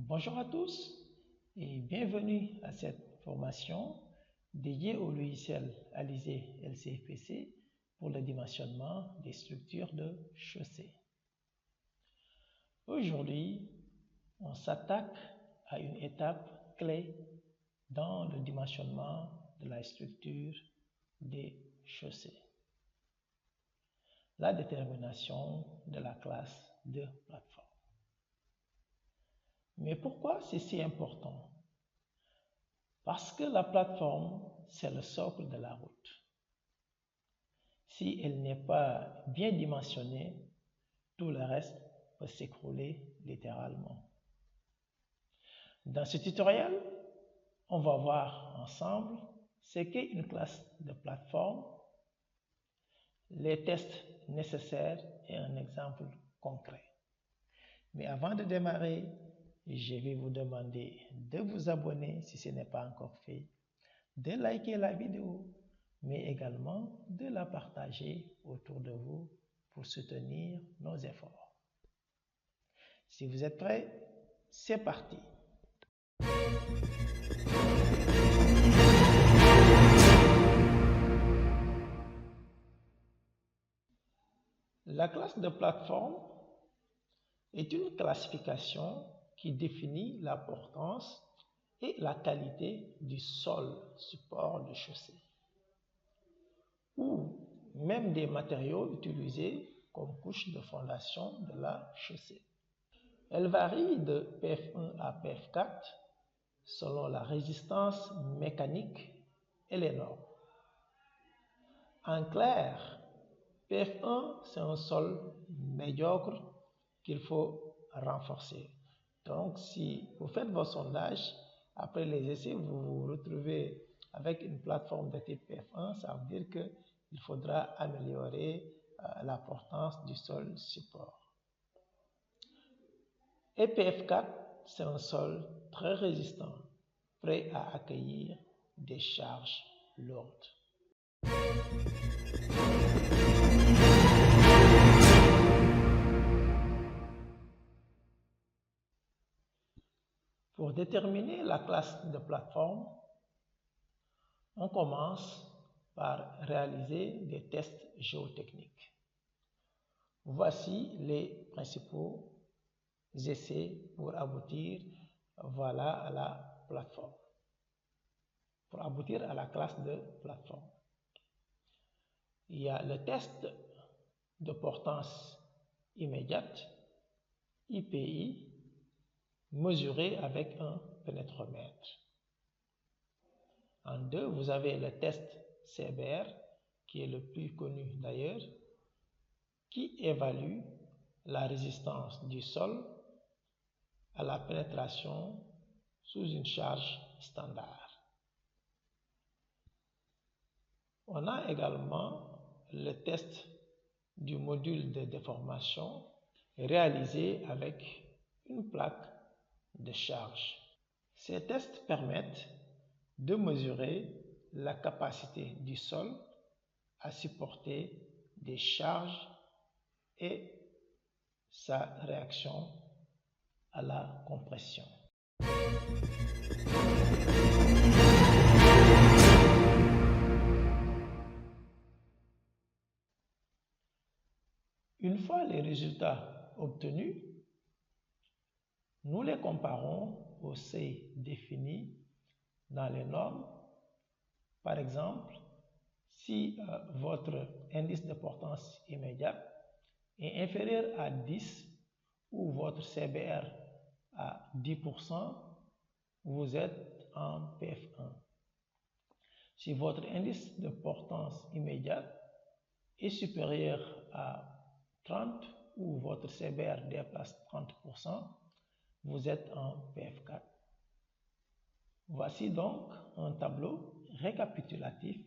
Bonjour à tous et bienvenue à cette formation dédiée au logiciel Alizé LCFPC pour le dimensionnement des structures de chaussée. Aujourd'hui, on s'attaque à une étape clé dans le dimensionnement de la structure des chaussées, la détermination de la classe de plateforme. Mais pourquoi c'est si important? Parce que la plateforme, c'est le socle de la route. Si elle n'est pas bien dimensionnée, tout le reste peut s'écrouler littéralement. Dans ce tutoriel, on va voir ensemble ce qu'est une classe de plateforme, les tests nécessaires et un exemple concret. Mais avant de démarrer, je vais vous demander de vous abonner si ce n'est pas encore fait, de liker la vidéo, mais également de la partager autour de vous pour soutenir nos efforts. Si vous êtes prêts, c'est parti! La classe de plateforme est une classification qui définit la portance et la qualité du sol support de chaussée, ou même des matériaux utilisés comme couche de fondation de la chaussée. Elle varie de PF1 à PF4 selon la résistance mécanique et les normes. En clair, PF1, c'est un sol médiocre qu'il faut renforcer. Donc, si vous faites vos sondages, après les essais, vous vous retrouvez avec une plateforme de type PF1, ça veut dire qu'il faudra améliorer la portance du sol support. Et PF4, c'est un sol très résistant, prêt à accueillir des charges lourdes. Pour déterminer la classe de plateforme, on commence par réaliser des tests géotechniques. Voici les principaux essais pour aboutir à la plateforme, pour aboutir à la classe de plateforme. Il y a le test de portance immédiate, IPI, mesuré avec un pénétromètre. En deux, vous avez le test CBR, qui est le plus connu d'ailleurs, qui évalue la résistance du sol à la pénétration sous une charge standard. On a également le test du module de déformation réalisé avec une plaque de charge. Ces tests permettent de mesurer la capacité du sol à supporter des charges et sa réaction à la compression. Une fois les résultats obtenus, nous les comparons aux seuils définis dans les normes. Par exemple, si votre indice de portance immédiate est inférieur à 10 ou votre CBR à 10%, vous êtes en PF1. Si votre indice de portance immédiate est supérieur à 30 ou votre CBR dépasse 30%, vous êtes en PF4. Voici donc un tableau récapitulatif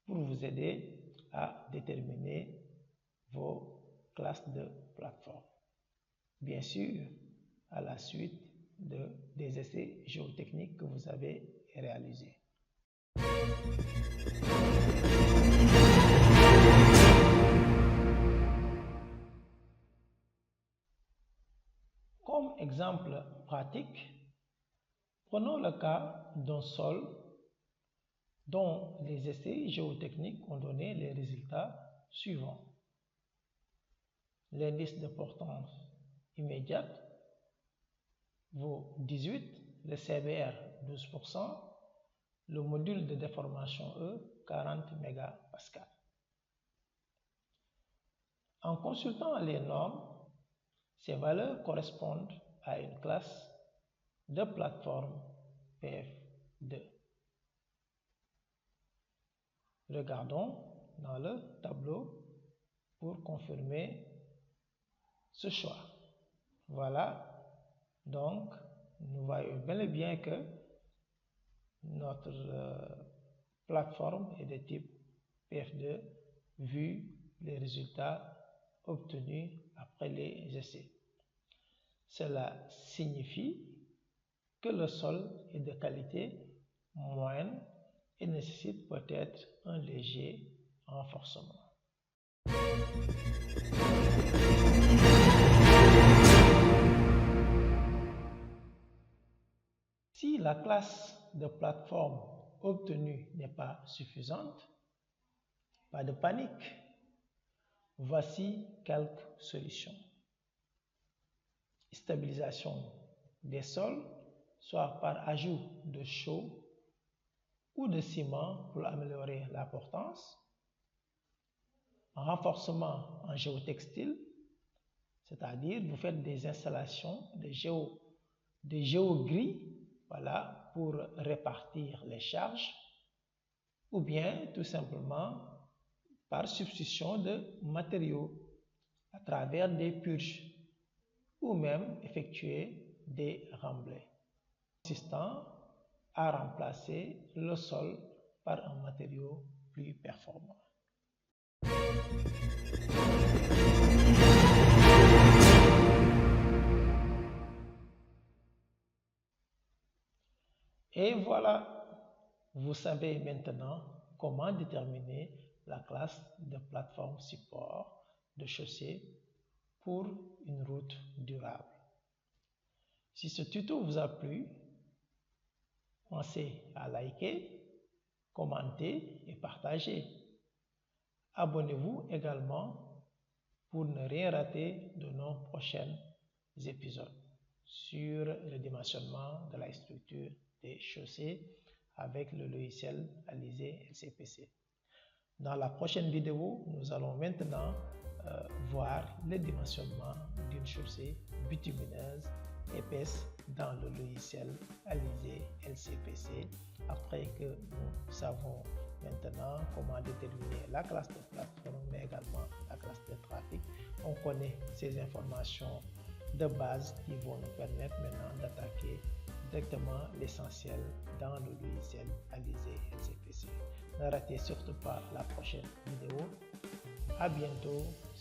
pour vous aider à déterminer vos classes de plateforme. Bien sûr, à la suite des essais géotechniques que vous avez réalisés. Comme exemple pratique, prenons le cas d'un sol dont les essais géotechniques ont donné les résultats suivants. L'indice de portance immédiate vaut 18, le CBR 12%, le module de déformation E 40 mégapascales. En consultant les normes, ces valeurs correspondent à une classe de plateforme PF2. Regardons dans le tableau pour confirmer ce choix. Voilà, donc nous voyons bel et bien que notre plateforme est de type PF2 vu les résultats obtenus après les essais. Cela signifie que le sol est de qualité moyenne et nécessite peut-être un léger renforcement. Si la classe de plateforme obtenue n'est pas suffisante, pas de panique. Voici quelques solutions. Stabilisation des sols, soit par ajout de chaux ou de ciment pour améliorer la portance. Renforcement en géotextile, c'est-à-dire vous faites des installations de géogris, voilà, pour répartir les charges, ou bien tout simplement par substitution de matériaux à travers des purges ou même effectuer des remblais consistant à remplacer le sol par un matériau plus performant. Et voilà, vous savez maintenant comment déterminer la classe de plateforme support de chaussée pour une route durable. Si ce tuto vous a plu, pensez à liker, commenter et partager. Abonnez-vous également pour ne rien rater de nos prochains épisodes sur le dimensionnement de la structure des chaussées avec le logiciel Alizé LCPC. Dans la prochaine vidéo, nous allons maintenant voir le dimensionnement d'une chaussée bitumineuse épaisse dans le logiciel Alizé LCPC, après que nous savons maintenant comment déterminer la classe de plateforme mais également la classe de trafic. On connaît ces informations de base qui vont nous permettre maintenant d'attaquer directement l'essentiel dans le logiciel Alizé LCPC. Ne ratez surtout pas la prochaine vidéo. À bientôt.